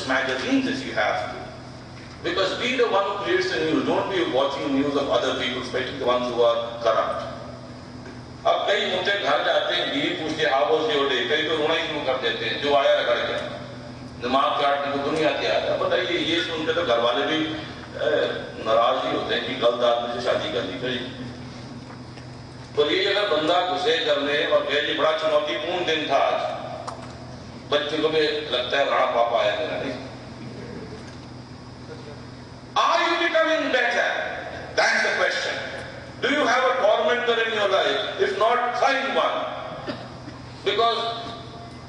just magazines if you have to. Because be the one who creates the news. Don't be watching news of other people, especially the ones who are corrupt. अब कई मुझे घर जाते हैं, बीवी पूछते हैं हाउ वाज योर डे, कई तो रोना ही शुरू कर देते हैं, जो आया रगड़ गया, दिमाग काटने को दुनिया तैयार है। बताइए, ये सुनते तो घर वाले भी नाराज ही होते हैं कि गलत आदमी से शादी कर ली। तो ये अगर बंदा गुस्से करने और कहे जी बड़ा चुनौतीपूर्ण दिन था आज, बच्चों को भी लगता है राणा पापा आया मेरा। नहीं, are you becoming better? That's the question. Do you have a tormentor in your life? If not, find one. Because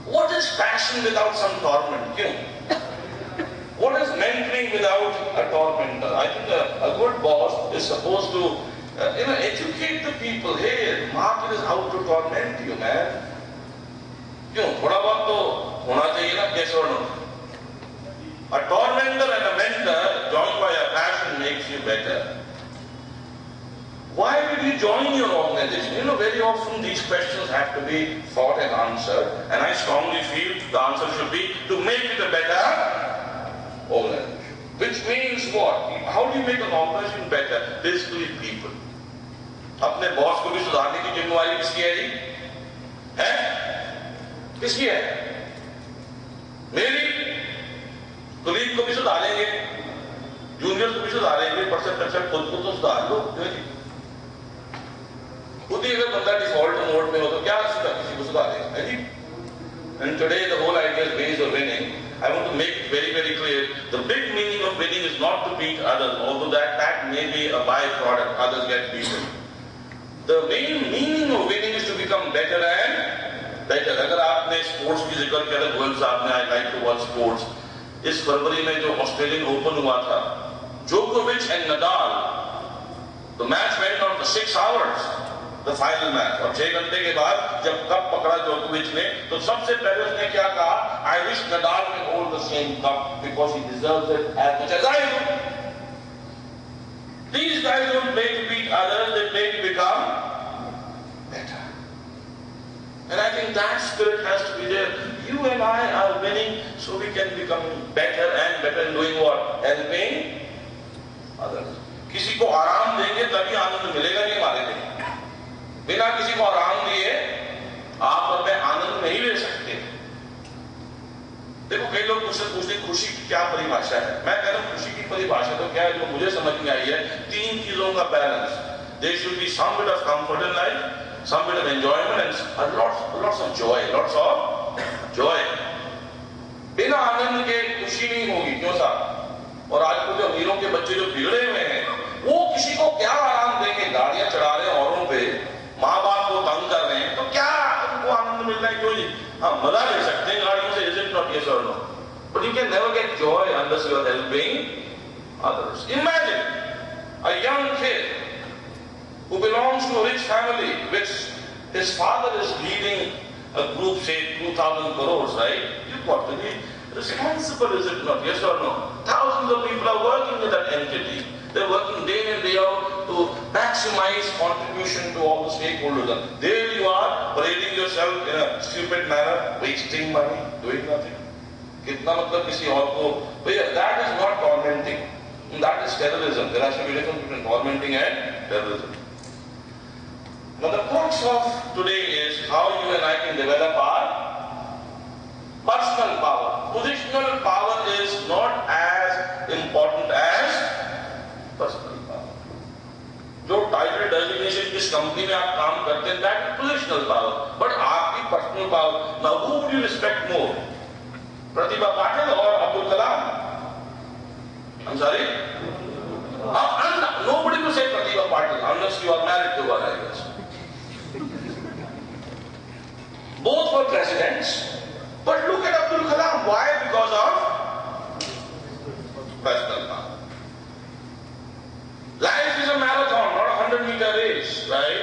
what is passion without some torment? What is mentoring without a tormentor? I think a good boss is supposed to educate the people. Hey, market is out to torment you, man. थोड़ा बहुत तो होना चाहिए ना, yes or no? A tormentor and a mentor joined by a passion makes you better. Why did you join your organization? Very often these questions have to be thought and answered, and I strongly feel the answer should be to make it a better organization. Which means what? How do you make an organization better? Basically people. अपने boss को भी सुधारने की जिम्मेवारी किसकी है जी? है? किसकी है? मेरी। कलीग को भी सुधारेंगे, जूनियर को भी सुधारेंगे, परसेंट खुद को तो सुधार लो। खुद ही अगर बंदा डिफॉल्ट मोड में हो तो क्या किसी को सुधारेगा? है जी? And today the whole idea is ways of winning. I want to make it very, very clear. The big meaning of winning is not to beat others, although that may be a byproduct. Others get beaten. The main meaning of winning is to become better and better. अगर आपने sports की जिक्र किया था, गोयल साहब ने, I like to watch sports. इस फरवरी में जो ऑस्ट्रेलियन ओपन हुआ था, जोकोविच and Nadal, the match went on for 6 hours. The final match. और 6 घंटे के बाद जब कप पकड़ा जोकोविच ने, तो सबसे पहले उसने क्या कहा? I wish Nadal can hold the same cup because he deserves it as much as I do. These guys don't play to beat others, they play to become better. And I think that spirit has to be there. You and I are winning so we can become better and better in doing what? Helping others. किसी को आराम देंगे तभी आनंद मिलेगा, नहीं हमारे लिए। बिना किसी को आराम दिए आप और मैं आनंद नहीं ले सकते। देखो, कई लोग मुझसे पूछते हैं खुशी की क्या परिभाषा है। मैं कह रहा हूं खुशी की परिभाषा तो क्या है, जो मुझे समझ में आई है, 3 चीजों का balance. There should be some bit of comfort in life, some bit of enjoyment, and lots of joy, lots of joy. बिना आनंद के खुशी नहीं होगी। क्यों साहब? और आज को जो अमीरों के बच्चे जो बिगड़े हुए हैं, वो किसी को क्या आराम देंगे? गाड़ियां चढ़ा रहे हैं औरों पे, माँ बाप को तंग कर रहे हैं, तो क्या उनको आनंद मिल रहा है? क्यों जी? हाँ, मजा ले सकते हैं गाड़ियों से, is it not? Yes or no? But you can never get joy unless you are helping others. Imagine a young kid who belongs to a rich family, which his father is leading a group, say 2,000 crores, right? You've got to be responsible, is it not? Yes or no? Thousands of people are working in that entity. They're working day in and day out to maximize contribution to all the stakeholders. And there you are, parading yourself in a stupid manner, wasting money, doing nothing. कितना मतलब किसी और को? भैया, that is not tormenting. That is terrorism. There has to be a difference between tormenting and terrorism. Now the crux of today is how you and I can develop our personal power. Positional power is not as important as personal power. जो title designation जिस company में आप काम करते हैं, that is positional power. But आपकी personal power. Now who would you respect more? Pratibha Patil or Abdul Kalam? I'm sorry? Nobody will say Pratibha Patil unless you are married to one, I guess. Both were presidents, but look at Abdul Kalam. Why? Because of personal power. Life is a marathon, not a 100-meter race, right?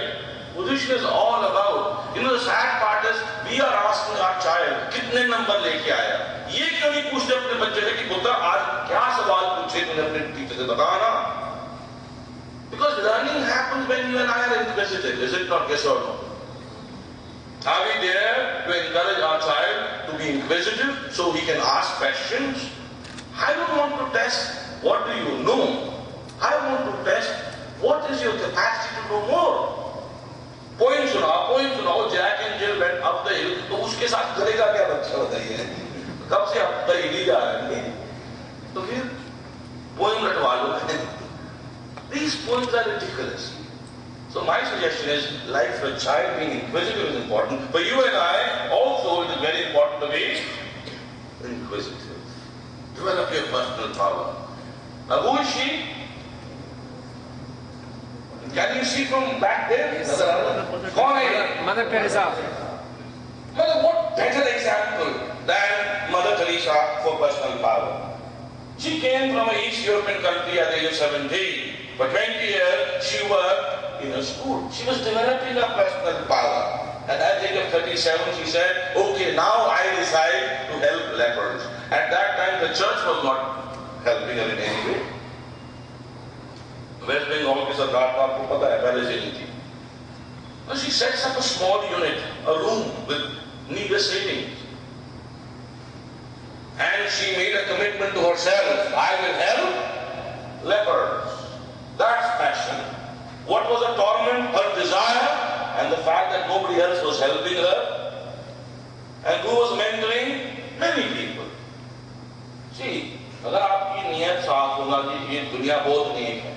Position is all about. The sad part is we are asking our child, कितने number लेके आया? ये क्यों नहीं पूछते अपने बच्चे से कि पुत्र आज क्या सवाल पूछे तूने अपने टीचर से, बता ना? Because learning happens when you and I are inquisitive, is it not? Yes or no? Are we there to encourage our child to be inquisitive so he can ask questions? test what do you know. I want to test what is your capacity to know more. Poem सुनाओ, Jack and Jill went up the hill, तो उसके साथ करेगा क्या बच्चा, बताइए। कब से अप द हिल ही जा रहे हैं, तो फिर पोइम रटवा लो। These poems are ridiculous. So my suggestion is, like for a child, being inquisitive is important. For you and I, also it is very important to be inquisitive. Develop your personal power. Now who is she? Can you see from back there? कौन है? Mother Teresa. Well, what better example than Mother Teresa for personal power? She came from an East European country at the age of 17. For 20 years, she worked in a school. She was developing her personal power. At the age of 37, she said, okay, now I decide to help lepers. At that time, the church was not helping her in any way. West Bengal की सरकार को आपको पता है पहले से नहीं थी. But she sets up a small unit, a room with needless savings. And she made a commitment to herself, I will help lepers. That's passion. What was her torment? Her desire and the fact that nobody else was helping her. And who was mentoring? Many people. See, अगर आपकी नियत साफ होगा कि ये दुनिया बहुत नेक है.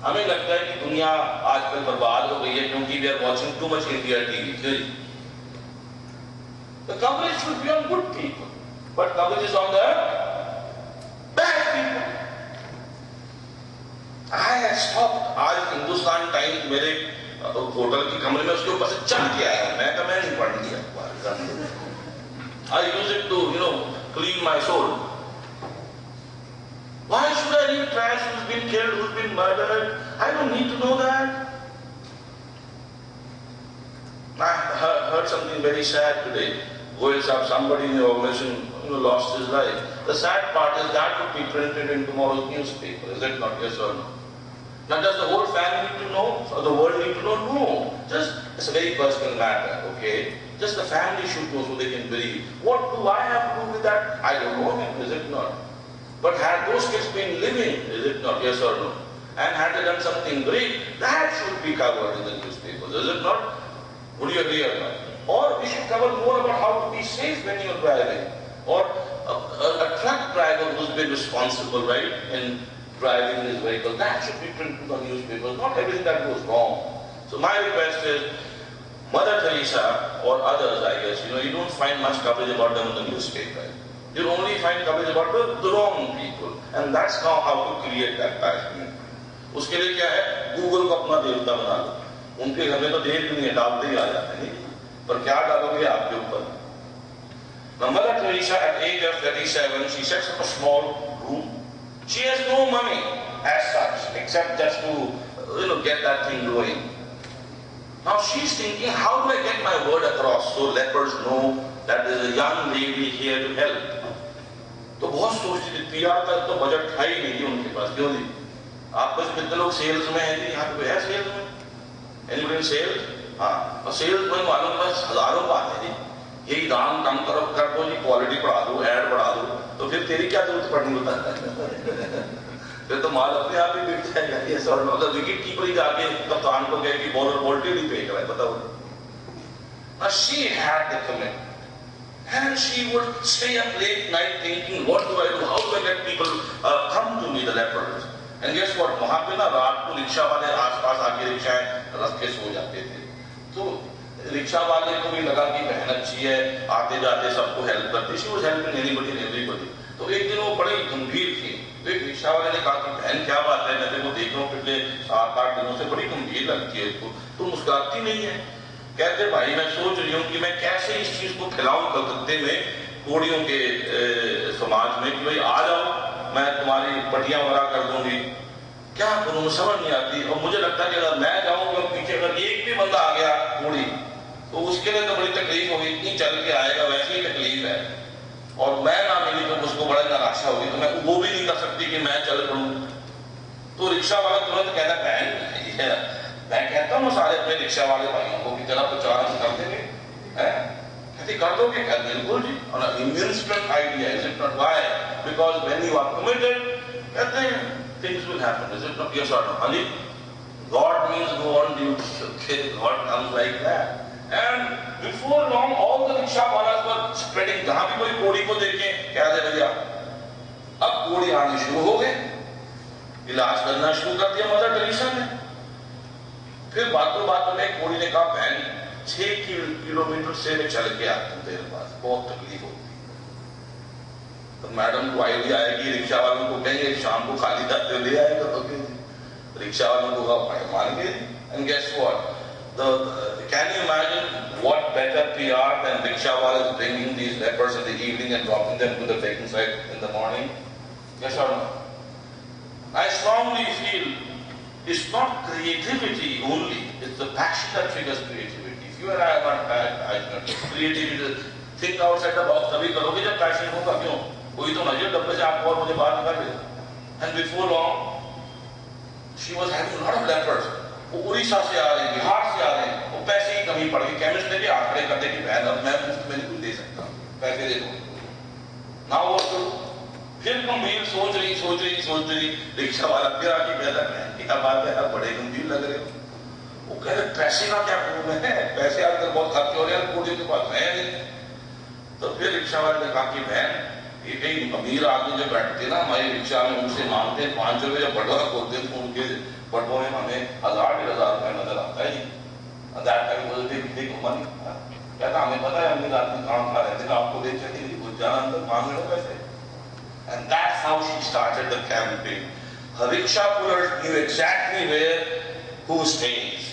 हमें लगता है कि दुनिया आजकल बर्बाद हो गई है क्योंकि we are watching too much India TV. The coverage should be on good people, but coverage is on the bad people. I had stopped. आज हिंदुस्तान टाइम्स मेरे होटल की कमरे में उसके ऊपर से चढ़ के आया. मैं कहा मैं नहीं पढ़नी है. I use it to clean my soul. Why should I read trash who's been killed, who's been murdered? I don't need to know that. I heard something very sad today. Somebody in the organization lost his life. The sad part is that would be printed in tomorrow's newspaper. Is it not? Yes or no? Now does the whole family need to know? Or the world need to know? No. It's a very personal matter, okay? Just the family should know so they can believe. What do I have to do with that? I don't know him, is it not? But had those kids been living, is it not? Yes or no? And had they done something great, that should be covered in the newspapers, is it not? Would you agree or not? Or we should cover more about how to be safe when you're driving. Or a truck driver who's been responsible, right, in driving his vehicle, that should be printed in the newspapers, not everything that goes wrong. So my request is, Mother Teresa or others, I guess, you don't find much coverage about them in the newspaper. You only find coverage about the wrong people. And that's now how to create that passion. उसके लिए क्या है? Google को अपना देवता बना लो. उनके घर में तो देव भी नहीं है, डालते ही आ जाते हैं. पर क्या डालोगे आपके ऊपर? Now Mother Teresa at age of 37, she sets up a small room. She has no money as such, except just to get that thing going. Now she's thinking, how do I get my word across so lepers know that there is a young lady here to help? तो बहुत सोचती थी. PR का तो budget था ही नहीं उनके पास. क्यों जी? आप बस कितने लोग सेल्स में हैं जी? यहाँ पे है सेल्स में? Anybody in sales? हाँ. और सेल्स में मालूम बस हजारों का है जी. यही दाम कम करो कर दो जी, क्वालिटी बढ़ा दो, ऐड बढ़ा दो, तो फिर तेरी क्या जरूरत पड़नी होता है? फिर तो माल अपने आप ही बिक जाएगा. ये सर मतलब विकेट कीपर ही जाके कप्तान को कहे कि बॉलर वोल्टेज नहीं पे कर रहा है, बताओ. Now she had the commitment. And she would stay up late night thinking, what do I do? How do I get people come to me, the lepers? And guess what? वहाँ पे ना रात को रिक्शा वाले आसपास आके रिक्शाएं रख के सो जाते थे. तो रिक्शा वाले को भी लगा कि बहन अच्छी है, आते जाते सबको हेल्प करती. She was helping anybody and everybody. तो एक दिन वो बड़ी गंभीर थी. तो एक रिक्शा वाले ने कहा कि बहन क्या बात है, मैं तेरे को देख रहा हूँ पिछले 7-8 दिनों से बड़ी गंभीर लगती है इसको, तो मुस्कुराती नहीं है. कहते भाई मैं सोच रही हूँ कि मैं कैसे इस चीज को खिलाऊं कलकत्ते में कोड़ियों के समाज में कि भाई आ जाओ, मैं तुम्हारी पटियां वगैरह कर दूंगी. क्या करूं समझ नहीं आती. और मुझे लगता है कि अगर मैं जाऊंगा पीछे अगर एक भी बंदा आ गया कोड़ी तो उसके लिए तो बड़ी तकलीफ होगी. इतनी चल के आएगा वैसे ही तकलीफ है. और मैं ना मिली तो उसको बड़ा निराशा होगी. तो मैं वो भी नहीं कर सकती कि मैं चल पड़ूं. तो रिक्शा वाला तुरंत कहता बहन, मैं कहता हूँ सारे अपने रिक्शा वाले भाइयों को कि जरा प्रचार कर देंगे. कहते कर दोगे? क्या बिल्कुल जी. और immune strength idea, is it not? Why? because when you are committed, then things will happen. Is it not? Yes or no? Honey? God means go on duty. Okay, God comes like that. And before long, all the rickshaw walas were spreading. जहाँ भी कोई कोड़ी को देखे, क्या दे भैया? अब कोड़ी आने शुरू हो गए, इलाज करना शुरू कर दिया मदर टेरेसा ने। फिर बातों बातों में कोड़ी ने कहा, बहन 6 किलोमीटर से मैं चल के आता हूँ तेरे पास, बहुत तकलीफ होती है। तो मैडम को आइडिया आएगी, रिक्शा वालों को कहेंगे शाम को खाली जाते ले आएगा, तो रिक्शा वालों को कहा मान गए। And guess what? Can you imagine what better PR than rickshawalas bringing these lepers in the evening and dropping them to the taking site in the morning? Yes or no? I strongly feel it's not creativity only, it's the passion that triggers creativity. If you and I are not passionate, creativity, think outside the box, तभी करोगे जब passion होगा। क्यों? कोई तो नजर डब्बे से आपको और मुझे बाहर निकाल दे। And before long, she was having a lot of lepers. वो उड़ीसा से आ रहे हैं, बिहार से आ रहे हैं, वो पैसे की कमी पड़ गई। केमिस्ट ने भी आंकड़े कर दे कि बहन अब मैं मुफ्त में नहीं कुछ दे सकता, पैसे दे दो। ना वो तो फिर गंभीर सोच रही रिक्शा वाला फिर आके कहता है क्या बात है, आप बड़े गंभीर लग रहे हो। वो कह रहे पैसे का क्या प्रॉब्लम है, पैसे आजकल बहुत खर्च हो रहे हैं, कोड़ी के पास है नहीं। तो फिर रिक्शा वाले ने कहा कि बहन ये कई अमीर आदमी जो बैठते ना हमारी रिक्शा में, उनसे मांगते 5 रुपए, जब बटवा खोलते हैं तो उनके बटवों में हमें 1000-1500 रुपए नजर आता है। कहता हमें पता है अमीर आदमी काम खा रहे थे, आपको दे चाहिए कुछ जाना अंदर मांग लो पैसे। And that's how she started the campaign. Her rickshaw pullers knew exactly who stays.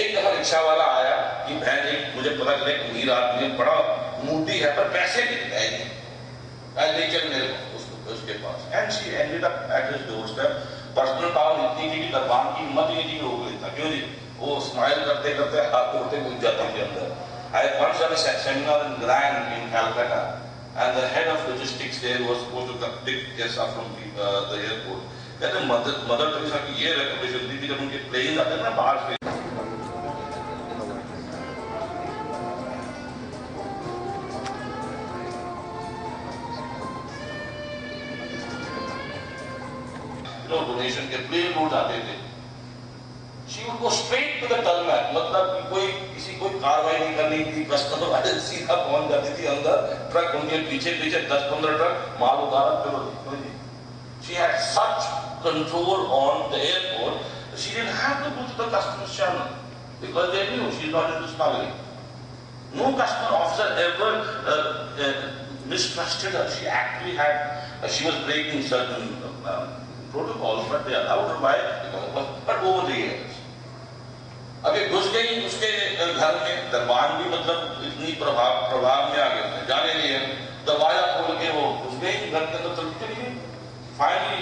एक दफा रिक्शा वाला आया कि बहन एक मुझे पता चले अमीर आदमी बड़ा मूडी है पर पैसे नहीं देंगे, ले चल मेरे उसके पास। And she ended up at his doorstep. Personal power इतनी थी कि दरबान की हिम्मत ही नहीं रोक लेता। क्यों जी? वो स्माइल करते करते हाथ तोड़ते घुस जाते थे अंदर। I once done a seminar in grand in Calcutta and the head of logistics there was supposed to pick guests up from the airport. कहते मदर टेरेसा की ये रेपुटेशन थी कि जब उनके प्लेन आते ना बाहर से, डोनेशन के प्लेन रूट आते थे, she would go straight to the tarmac, मतलब कोई कार्रवाई नहीं करनी थी, कस्टमर वाले सीधा पहुंच जाती थी अंदर, ट्रक उनके पीछे 10-15 ट्रक माल उतारा फिर। She had such control on the airport, she didn't have to go to the customs channel because they knew she's not into smuggling. No customer officer ever mistrusted her. She actually she was breaking certain protocols, but they allowed her by, but over the years. अभी घुस गई उसके घर में, दरबान भी मतलब इतनी प्रभाव में आ गए, जाने लिए दरवाजा खोल के वो घुस गई घर के अंदर, चलती चली गई। Finally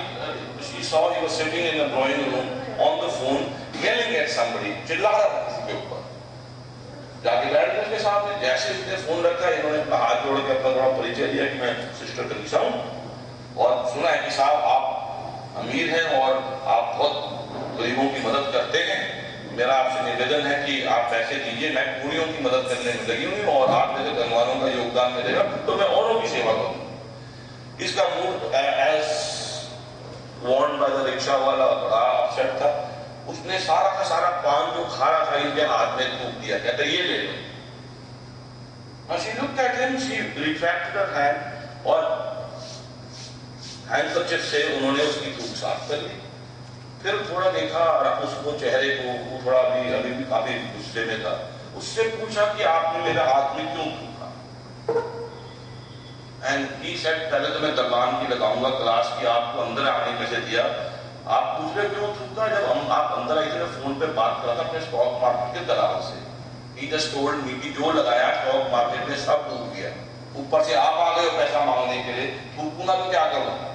she saw he was sitting in a drawing room on the phone yelling at somebody, चिल्ला रहा था किसी के ऊपर। जाके बैठ गए उसके सामने, जैसे उसने फोन रखा इन्होंने अपना हाथ जोड़ के अपना थोड़ा परिचय दिया कि मैं सिस्टर टेरेसा हूँ और सुना है कि साहब आप अमीर हैं और आप बहुत गरीबों की मदद करते हैं, मेरा आपसे निवेदन है कि आप पैसे दीजिए, मैं कुड़ियों की मदद करने में लगी हुई और आप जैसे धनवानों का योगदान मिलेगा तो मैं औरों की सेवा करूँ। इसका mood as warned by the rickshaw वाला बड़ा अपसेट था। उसने सारा का सारा पान जो खा रहा था इनके हाथ में थूक दिया, कहते ये ले लो। She looked at him, she retracted her hand और हैंडकरचिफ से उन्होंने उसकी थूक साफ कर ली। फिर थोड़ा देखा उसको चेहरे को, वो थोड़ा अभी भी काफी गुस्से में था। उससे पूछा कि आपने मेरे हाथ में क्यों थूका? एंड ही सेड पहले तो मैं दरबान की लगाऊंगा क्लास की, आपको अंदर आने कैसे दिया? आप पूछ रहे क्यों थूका? जब आप अंदर आई थे फोन पे बात कर रहा था अपने स्टॉक मार्केट के दलाल से। He just told me कि जो लगाया स्टॉक मार्केट में सब डूब गया, ऊपर से आप आ गए हो पैसा मांगने के लिए, थूकूंगा तो क्या करूंगा?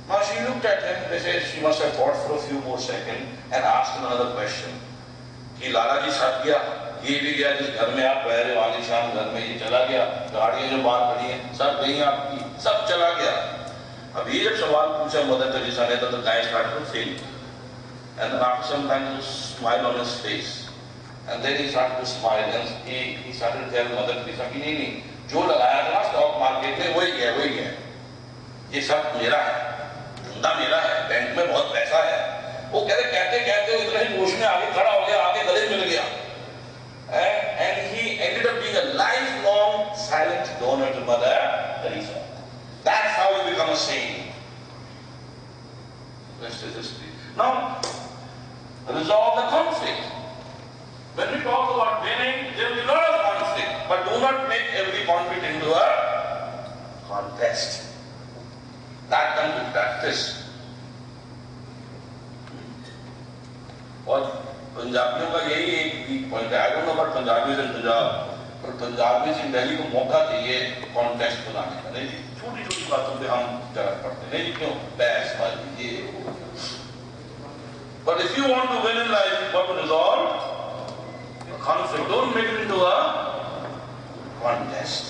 Now she looked at him, they said she must have thought for a few more seconds and asked him another question. कि लाला जी सब गया, ये भी गया, जिस घर में आप रह रहे हो आलीशान घर में ये चला गया, गाड़ियां जो बाहर खड़ी हैं सब गई आपकी, सब चला गया। अब ये जब सवाल पूछा मदर टेरेसा ने, तो the guy started to think, and then after some time he smiled on his face, and then he started to smile and he started to tell Mother Teresa कि नहीं जो लगाया था ये सब मेरा है, धंधा मेरा है, बैंक में बहुत पैसा है। वो कहते कहते इतने ही होश में आगे खड़ा हो गया, आगे गले मिल गया, and he ended up being a lifelong silent donor to Mother Teresa. That's how you become a saint. Rest is history. Now, resolve the conflict. When we talk about winning, there will be a lot of conflict, but do not make every conflict into a contest. That comes with practice. और पंजाबियों का यही एक week point है, I don't know but Punjabis in Punjab, पर पंजाबीज इन दिल्ली को मौका चाहिए कॉन्टेस्ट बनाने का। नहीं जी, छोटी छोटी बातों पे हम झगड़ पड़ते हैं, नहीं क्यों बहसबाजी ये वो। But if you want to win in life, you have to resolve your conflict. Don't make it into a contest.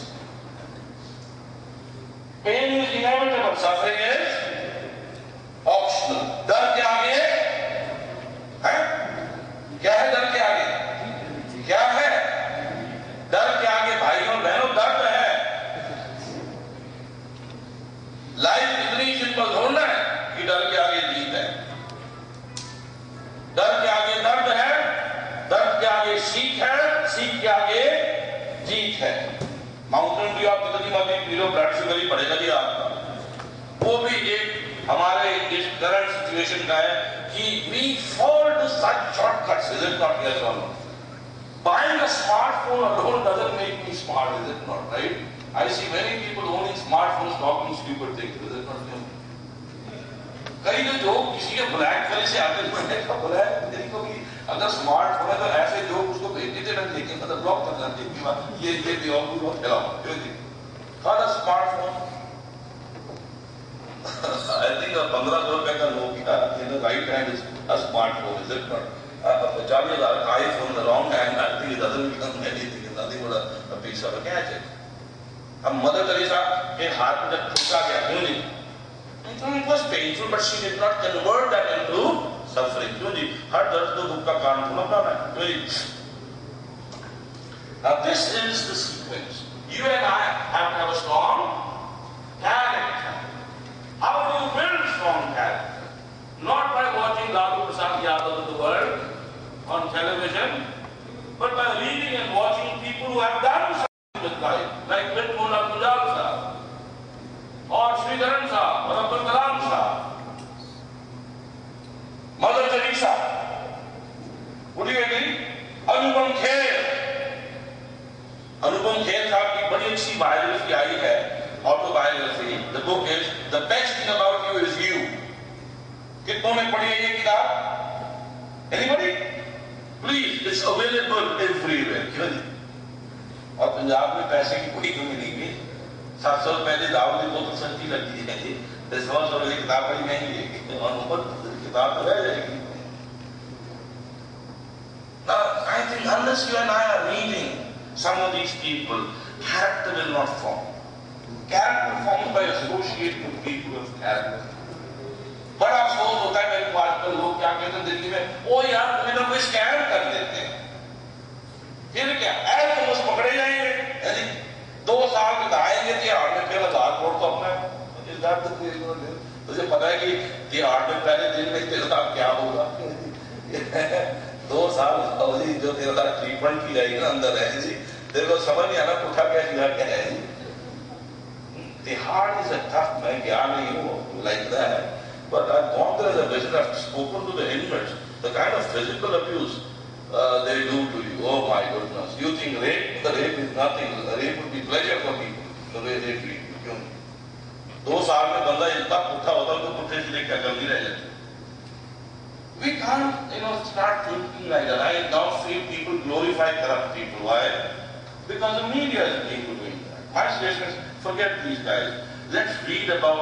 Pain is inevitable, suffering is optional. डर के आगे है क्या है? डर के आगे क्या है? डर के आगे भाइयों बहनों दर्द है। लाइफ इतनी सिंपल थोड़ा है कि डर के आगे जीत है। डर के आगे दर्द है, दर्द के आगे सीख है, सीख के आगे जीत है। माउंटेन ड्यू आप जितनी मर्जी पी लो, ब्लड शुगर ही बढ़ेगा जी आपका। वो भी एक हमारे इस करंट सिचुएशन का है कि we fall to such shortcuts, is it not? Yes or no? Buying a smartphone alone doesn't make me smart, is it not? Right? I see many people owning smartphones talking stupid things, is it not? कई जो किसी के black colour से आते हैं, black मेरी को भी अगर स्मार्टफोन है तो ऐसे जो उसको भेज देते हैं, लेकिन मतलब ब्लॉक कर देते हैं, ये भी और बहुत फैलाओ क्यों जी? खाना स्मार्टफोन I think 1500 रुपए का Nokia in the right hand is a smartphone, is it not? 40,000 का iPhone in the wrong hand, I think it doesn't become anything, it's nothing but a piece of a gadget. अब mother Teresa के हाथ में जब ठुका गया, क्यों नहीं? It was painful, but she did not convert that into suffering. क्यों जी? हर दर्द को दुख का कारण थोड़ा बनाना है, क्यों जी? Now this is the sequence. You and I have to have a strong character. How do you build strong character? Not by watching Lalu Prasad Yadav of the world on television, but by reading and watching people who have done something with life, like Bin Mullah Punjab Sahib, or Sri Dharan Sahib, or Abdul Kalam Sahib, Mother Teresa. Would you agree? Anupam Kher. Anupam Kher साहब की बड़ी अच्छी biography आई है, autobiography. The book is The Best Thing About You Is You. कितनों ने पढ़ी है ये किताब? Anybody? Please, it's available everywhere. क्यों नहीं? और पंजाब में पैसे की कोई कमी नहीं है। 700 रुपए की दावत की बोतल सस्ती लगती है जी। 100 रुपए की किताब बड़ी महंगी है और ऊपर किताब तो रह जाएगी। Now, I think unless you and I are reading some of these people, character will not form. Character formed by associating with people with character. बड़ा अफसोस होता है मेरे को आजकल लोग क्या कहते हैं दिल्ली में, ओ यार तुम्हें तो कोई स्कैम कर देते हैं, फिर क्या ऐसे तो बस पकड़े जाएंगे, यदि 2 साल बिताएंगे तिहाड़ में, फिर 1000 करोड़ तो अपना इस बात तुझे पता है कि तिहाड़ में पहले दिन में 13,000 क्या होगा? 2 साल जो 13,000 ट्रीटमेंट की जाएगी ना अंदर है जी, तेरे को समझ नहीं आना पुठा क्या सीधा क्या है जी। Tihar is a tough man, क्या नहीं हो like that. But I've gone there as a visit, I've spoken to the inmates, the kind of physical abuse they do to you. Oh my goodness. You think the rape is nothing. The rape would be pleasure for people, the way they treat you. क्यों? 2 साल में बंदा इतना पुट्ठा होता है तो पुट्ठे से क्या गलती रह जाती। We can't, start thinking like that. I now feel people glorify corrupt people. Why? Because the media is people doing that. My suggestion is forget these guys. Let's read about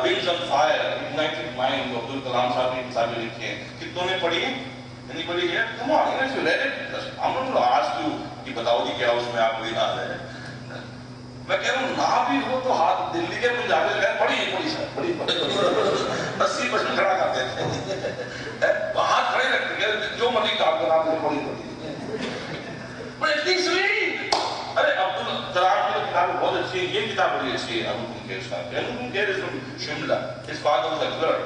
Wings on Fire, Ignited Mind, Abdul Kalam Sahib की किताबें लिखी हैं। कितनों ने पढ़ी है? Anybody here? Come on, if you read it, I'm not going to ask you कि बताओ जी क्या उसमें आपको याद है। मैं कह रहा हूँ ना भी हो तो हाथ दिल्ली के पंजाबी से पढ़ी सर, बड़ी 80% खड़ा कर देते हैं। हाथ खड़े रखते हैं, जो मर्जी काम करना पड़ी। But at least read. अरे अब्दुल कलाम की किताब बहुत अच्छी ये किताब बड़ी अच्छी है अनुपम खेर साहब की। Anupam Kher is from Shimla, his father was a clerk.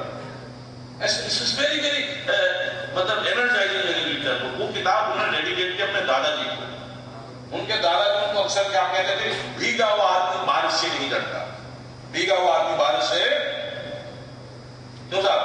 This is very very मतलब एनर्जाइजिंग लिटरेचर। वो किताब उन्होंने डेडिकेट की अपने दादाजी को। उनके दादाजी उनको अक्सर क्या कहते थे, भीगा हुआ आदमी बारिश से नहीं डरता, भीगा हुआ आदमी बारिश से क्यों साहब